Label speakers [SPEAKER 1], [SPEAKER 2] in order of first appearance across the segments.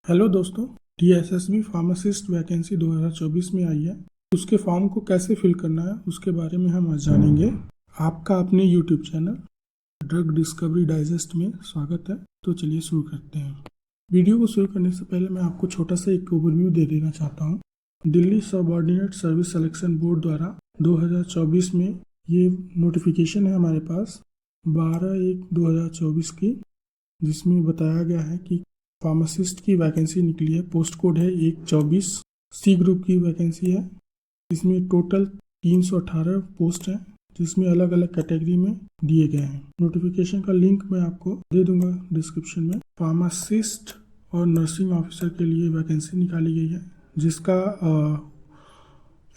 [SPEAKER 1] Hello दोस्तों, DSSB pharmacist vacancy 2024 में आई है। उसके फॉर्म को कैसे फिल करना है उसके बारे में हम आज जानेंगे। आपका अपने YouTube channel drug discovery digest में स्वागत है। तो चलिए शुरू करते हैं। वीडियो को शुरू करने से पहले मैं आपको छोटा सा एक ओवरव्यू दे देना चाहता हूँ। Delhi subordinate service selection board द्वारा 2024 में ये नोटिफिकेशन है हमारे पास 12/1/2024 की, जिसमें बताया गया है कि फार्मासिस्ट की वैकेंसी निकली है। पोस्ट कोड है 124, सी ग्रुप की वैकेंसी है। इसमें टोटल 318 पोस्ट हैं, जिसमें अलग अलग कैटेगरी में दिए गए हैं। नोटिफिकेशन का लिंक मैं आपको दे दूंगा डिस्क्रिप्शन में। फार्मासिस्ट और नर्सिंग ऑफिसर के लिए वैकेंसी निकाली गई है, जिसका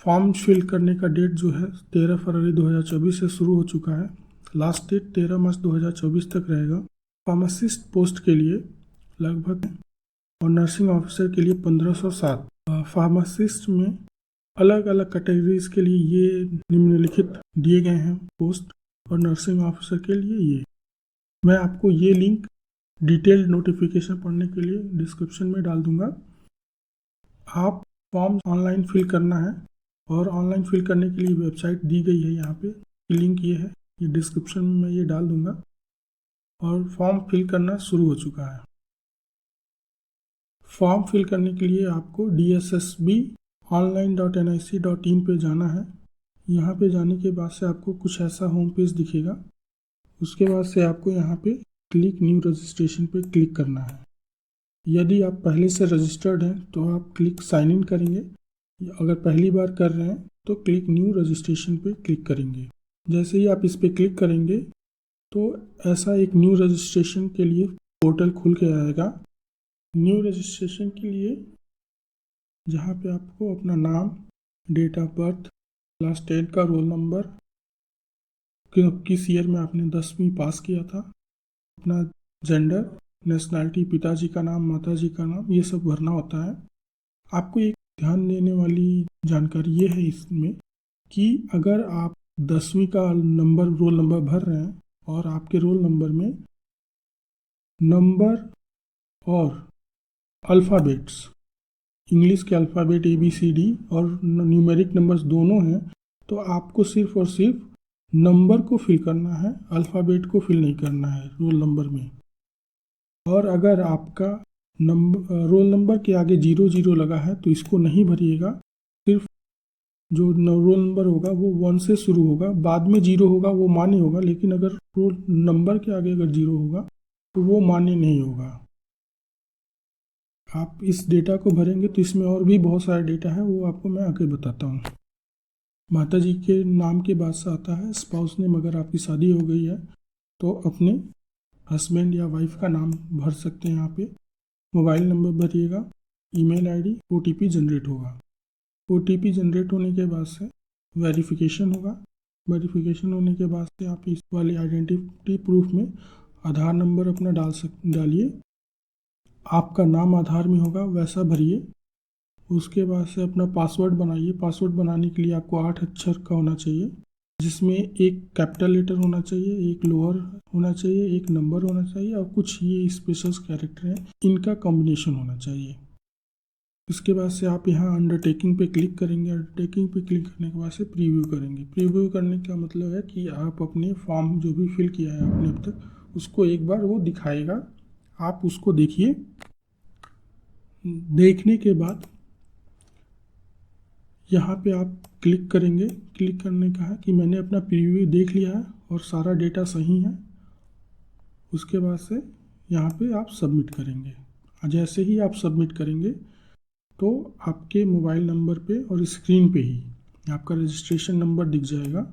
[SPEAKER 1] फॉर्म फिल करने का डेट जो है 13 फरवरी 2024 से शुरू हो चुका है। लास्ट डेट 13 मार्च 2024 तक रहेगा। फार्मासिस्ट पोस्ट के लिए लगभग और नर्सिंग ऑफिसर के लिए 1507। फार्मासिस्ट में अलग अलग कैटेगरीज के लिए ये निम्नलिखित दिए गए हैं पोस्ट, और नर्सिंग ऑफिसर के लिए ये। मैं आपको ये लिंक डिटेल्ड नोटिफिकेशन पढ़ने के लिए डिस्क्रिप्शन में डाल दूंगा। आप फॉर्म ऑनलाइन फिल करना है, और ऑनलाइन फिल करने के लिए वेबसाइट दी गई है। यहाँ पे लिंक ये है, ये डिस्क्रिप्शन में मैं ये डाल दूंगा। और फॉर्म फिल करना शुरू हो चुका है। फॉर्म फिल करने के लिए आपको DSSBonline.nic.in पे जाना है। यहाँ पे जाने के बाद से आपको कुछ ऐसा होम पेज दिखेगा। उसके बाद से आपको यहाँ पे क्लिक न्यू रजिस्ट्रेशन पे क्लिक करना है। यदि आप पहले से रजिस्टर्ड हैं तो आप क्लिक साइन इन करेंगे। अगर पहली बार कर रहे हैं तो क्लिक न्यू रजिस्ट्रेशन पे क्लिक करेंगे। जैसे ही आप इस पर क्लिक करेंगे तो ऐसा एक न्यू रजिस्ट्रेशन के लिए पोर्टल खुल के आएगा। न्यू रजिस्ट्रेशन के लिए जहाँ पे आपको अपना नाम, डेट ऑफ बर्थ, क्लास 10 का रोल नंबर, किस ईयर में आपने 10वीं पास किया था, अपना जेंडर, नेशनैलिटी, पिताजी का नाम, माताजी का नाम, ये सब भरना होता है। आपको एक ध्यान देने वाली जानकारी ये है इसमें कि अगर आप 10वीं का रोल नंबर भर रहे हैं और आपके रोल नंबर में नंबर और अल्फ़ाबेट्स, इंग्लिश के अल्फ़ाबेट ABCD और न्यूमेरिक नंबर्स दोनों हैं, तो आपको सिर्फ और सिर्फ नंबर को फिल करना है, अल्फ़ाबेट को फिल नहीं करना है रोल नंबर में। और अगर आपका रोल नंबर के आगे 00 लगा है तो इसको नहीं भरिएगा। सिर्फ जो रोल नंबर होगा वो 1 से शुरू होगा, बाद में 0 होगा वो मान्य होगा, लेकिन अगर रोल नंबर के आगे अगर 0 होगा तो वो मान्य नहीं होगा। आप इस डेटा को भरेंगे तो इसमें और भी बहुत सारा डेटा है, वो आपको मैं आगे बताता हूँ। माता जी के नाम के बाद से आता है स्पाउस नेम। अगर आपकी शादी हो गई है तो अपने हस्बैंड या वाइफ का नाम भर सकते हैं यहाँ पे। मोबाइल नंबर भरिएगा, ईमेल आईडी, OTP जनरेट होगा। OTP जनरेट होने के बाद से वेरिफिकेशन होगा। वेरिफिकेशन होने के बाद से आप इस वाले आइडेंटिटी प्रूफ में आधार नंबर अपना डालिए। आपका नाम आधार में होगा वैसा भरिए। उसके बाद से अपना पासवर्ड बनाइए। पासवर्ड बनाने के लिए आपको 8 अक्षर का होना चाहिए, जिसमें एक कैपिटल लेटर होना चाहिए, एक लोअर होना चाहिए, एक नंबर होना चाहिए, और कुछ ये स्पेशल कैरेक्टर हैं, इनका कॉम्बिनेशन होना चाहिए। इसके बाद से आप यहाँ अंडरटेकिंग पे क्लिक करेंगे। अंडरटेकिंग पे क्लिक करने के बाद से प्रीव्यू करेंगे। प्रीव्यू करने का मतलब है कि आप अपने फॉर्म जो भी फिल किया है आपने अब तक, उसको एक बार वो दिखाएगा, आप उसको देखिए। देखने के बाद यहाँ पे आप क्लिक करेंगे। क्लिक करने का है कि मैंने अपना प्रीव्यू देख लिया है और सारा डेटा सही है। उसके बाद से यहाँ पे आप सबमिट करेंगे। जैसे ही आप सबमिट करेंगे तो आपके मोबाइल नंबर पे और स्क्रीन पे ही आपका रजिस्ट्रेशन नंबर दिख जाएगा,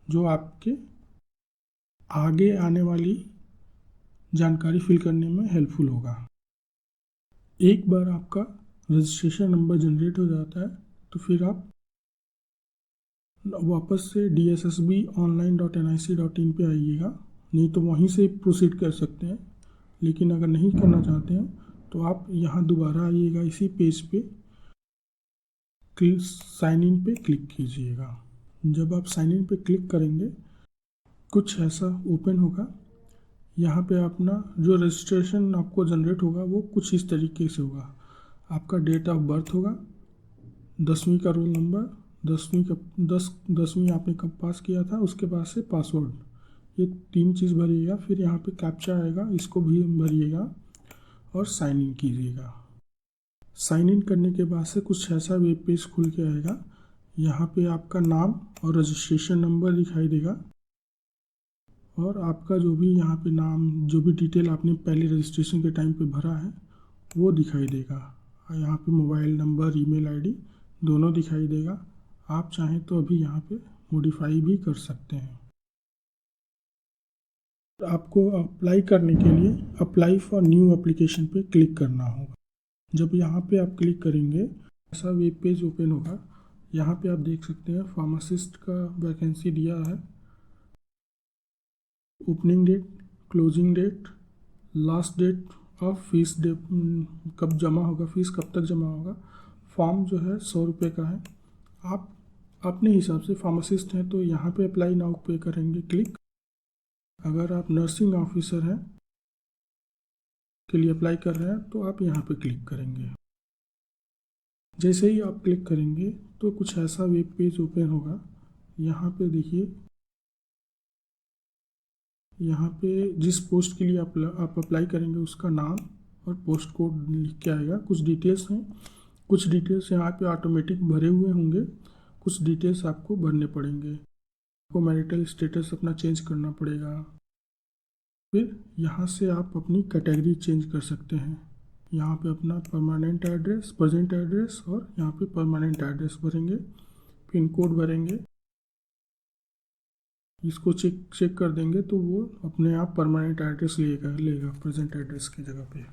[SPEAKER 1] जो आपके आगे आने वाली जानकारी फिल करने में हेल्पफुल होगा। एक बार आपका रजिस्ट्रेशन नंबर जनरेट हो जाता है तो फिर आप वापस से DSSBonline.nic.in पे आइएगा। नहीं तो वहीं से प्रोसीड कर सकते हैं, लेकिन अगर नहीं करना चाहते हैं तो आप यहाँ दोबारा आइएगा। इसी पेज पे साइन इन पे क्लिक कीजिएगा। जब आप साइन इन पे क्लिक करेंगे कुछ ऐसा ओपन होगा। यहाँ पे अपना जो रजिस्ट्रेशन आपको जनरेट होगा वो कुछ इस तरीके से होगा। आपका डेट ऑफ बर्थ होगा, 10वीं का रोल नंबर, 10वीं आपने कब पास किया था, उसके बाद से पासवर्ड, ये 3 चीज़ भरिएगा। फिर यहाँ पे कैप्चा आएगा, इसको भी भरिएगा और साइन इन कीजिएगा। साइन इन करने के बाद से कुछ ऐसा वेब पेज खुल के आएगा। यहाँ पे आपका नाम और रजिस्ट्रेशन नंबर दिखाई देगा और आपका जो भी यहाँ पे नाम, जो भी डिटेल आपने पहले रजिस्ट्रेशन के टाइम पे भरा है वो दिखाई देगा। यहाँ पे मोबाइल नंबर, ईमेल आईडी दोनों दिखाई देगा। आप चाहें तो अभी यहाँ पे मॉडिफाई भी कर सकते हैं। आपको अप्लाई करने के लिए अप्लाई फॉर न्यू एप्लीकेशन पे क्लिक करना होगा। जब यहाँ पे आप क्लिक करेंगे ऐसा वेब पेज ओपन होगा। यहाँ पे आप देख सकते हैं फार्मासिस्ट का वैकेंसी दिया है। Opening date, closing date, last date of fees, कब जमा होगा, फीस कब तक जमा होगा। फॉर्म जो है 100 रुपये का है। आप अपने हिसाब से, फार्मासिस्ट हैं तो यहाँ पे अप्लाई नाउ पे करेंगे क्लिक। अगर आप नर्सिंग ऑफिसर हैं के लिए अप्लाई कर रहे हैं तो आप यहाँ पे क्लिक करेंगे। जैसे ही आप क्लिक करेंगे तो कुछ ऐसा वेब पेज ओपन होगा। यहाँ पे देखिए, यहाँ पे जिस पोस्ट के लिए आप अप्लाई करेंगे उसका नाम और पोस्ट कोड लिख के आएगा। कुछ डिटेल्स हैं, कुछ डिटेल्स यहाँ पे ऑटोमेटिक भरे हुए होंगे, कुछ डिटेल्स आपको भरने पड़ेंगे। आपको मैरिटल स्टेटस अपना चेंज करना पड़ेगा। फिर यहाँ से आप अपनी कैटेगरी चेंज कर सकते हैं। यहाँ पे अपना परमानेंट एड्रेस, प्रेजेंट एड्रेस और यहाँ पे परमानेंट एड्रेस भरेंगे, पिन कोड भरेंगे। इसको चेक कर देंगे तो वो अपने आप परमानेंट एड्रेस लेगा प्रेजेंट एड्रेस की जगह पे।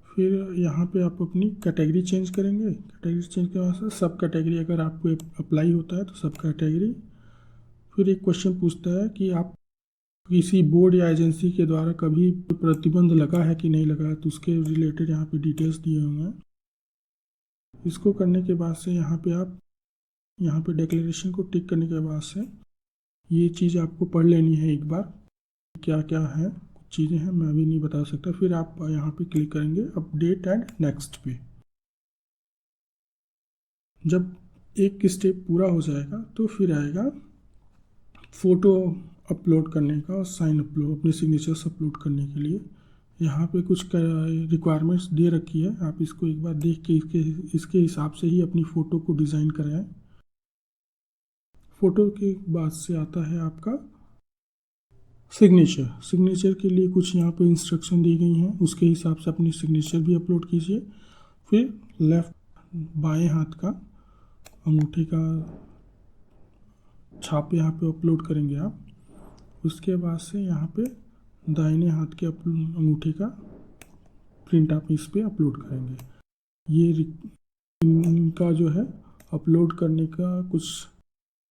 [SPEAKER 1] फिर यहाँ पे आप अपनी कैटेगरी चेंज करेंगे। कैटेगरी चेंज के बाद सब कैटेगरी, अगर आपको अप्लाई होता है तो सब कैटेगरी। फिर एक क्वेश्चन पूछता है कि आप किसी बोर्ड या एजेंसी के द्वारा कभी प्रतिबंध लगा है कि नहीं लगा है, तो उसके रिलेटेड यहाँ पे डिटेल्स दिए होंगे। इसको करने के बाद से यहाँ पे आप यहाँ पे डिक्लेरेशन को टिक करने के बाद से ये चीज़ आपको पढ़ लेनी है एक बार, क्या क्या है, कुछ चीज़ें हैं मैं अभी नहीं बता सकता। फिर आप यहाँ पे क्लिक करेंगे अपडेट एंड नेक्स्ट पे। जब एक स्टेप पूरा हो जाएगा तो फिर आएगा फ़ोटो अपलोड करने का और साइन अपलोड, अपने सिग्नेचर्स अपलोड करने के लिए। यहाँ पे कुछ रिक्वायरमेंट्स दे रखी है, आप इसको एक बार देख के इसके हिसाब से ही अपनी फ़ोटो को डिज़ाइन कराएं। फ़ोटो के बाद से आता है आपका सिग्नेचर। सिग्नेचर के लिए कुछ यहाँ पे इंस्ट्रक्शन दी गई हैं, उसके हिसाब से अपनी सिग्नेचर भी अपलोड कीजिए। फिर लेफ़्ट बाएं हाथ का अंगूठे का छाप यहाँ पे अपलोड करेंगे आप। उसके बाद से यहाँ पे दाहिने हाथ के अंगूठे का प्रिंट आप इस पे अपलोड करेंगे। ये इनका जो है अपलोड करने का कुछ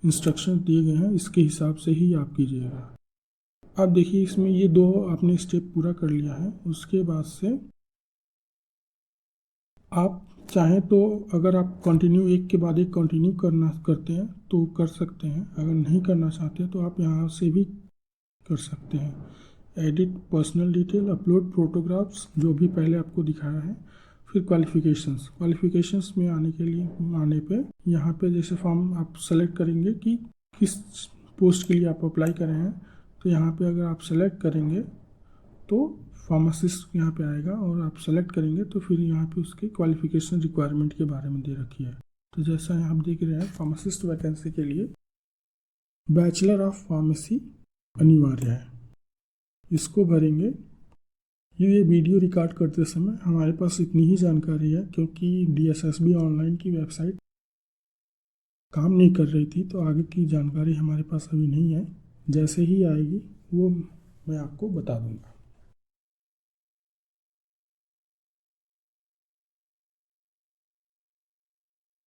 [SPEAKER 1] इंस्ट्रक्शन दिए गए हैं, इसके हिसाब से ही आप कीजिएगा। अब देखिए इसमें ये 2 आपने स्टेप पूरा कर लिया है। उसके बाद से आप चाहें तो अगर आप कंटिन्यू एक के बाद एक कंटिन्यू करते हैं तो कर सकते हैं। अगर नहीं करना चाहते तो आप यहाँ से भी कर सकते हैं। Edit personal detail, upload photographs, जो भी पहले आपको दिखाया है। फिर क्वालिफिकेशंस में आने पे यहाँ पे जैसे फॉर्म आप सेलेक्ट करेंगे कि किस पोस्ट के लिए आप अप्लाई कर रहे हैं। तो यहाँ पे अगर आप सेलेक्ट करेंगे तो फार्मासिस्ट यहाँ पे आएगा और आप सेलेक्ट करेंगे तो फिर यहाँ पे उसके क्वालिफिकेशन रिक्वायरमेंट के बारे में दे रखी है। तो जैसा आप देख रहे हैं फार्मासिस्ट वैकेंसी के लिए बैचलर ऑफ फार्मेसी अनिवार्य है, इसको भरेंगे। ये वीडियो रिकॉर्ड करते समय हमारे पास इतनी ही जानकारी है क्योंकि DSSB ऑनलाइन की वेबसाइट काम नहीं कर रही थी, तो आगे की जानकारी हमारे पास अभी नहीं है। जैसे ही आएगी वो मैं आपको बता दूंगा।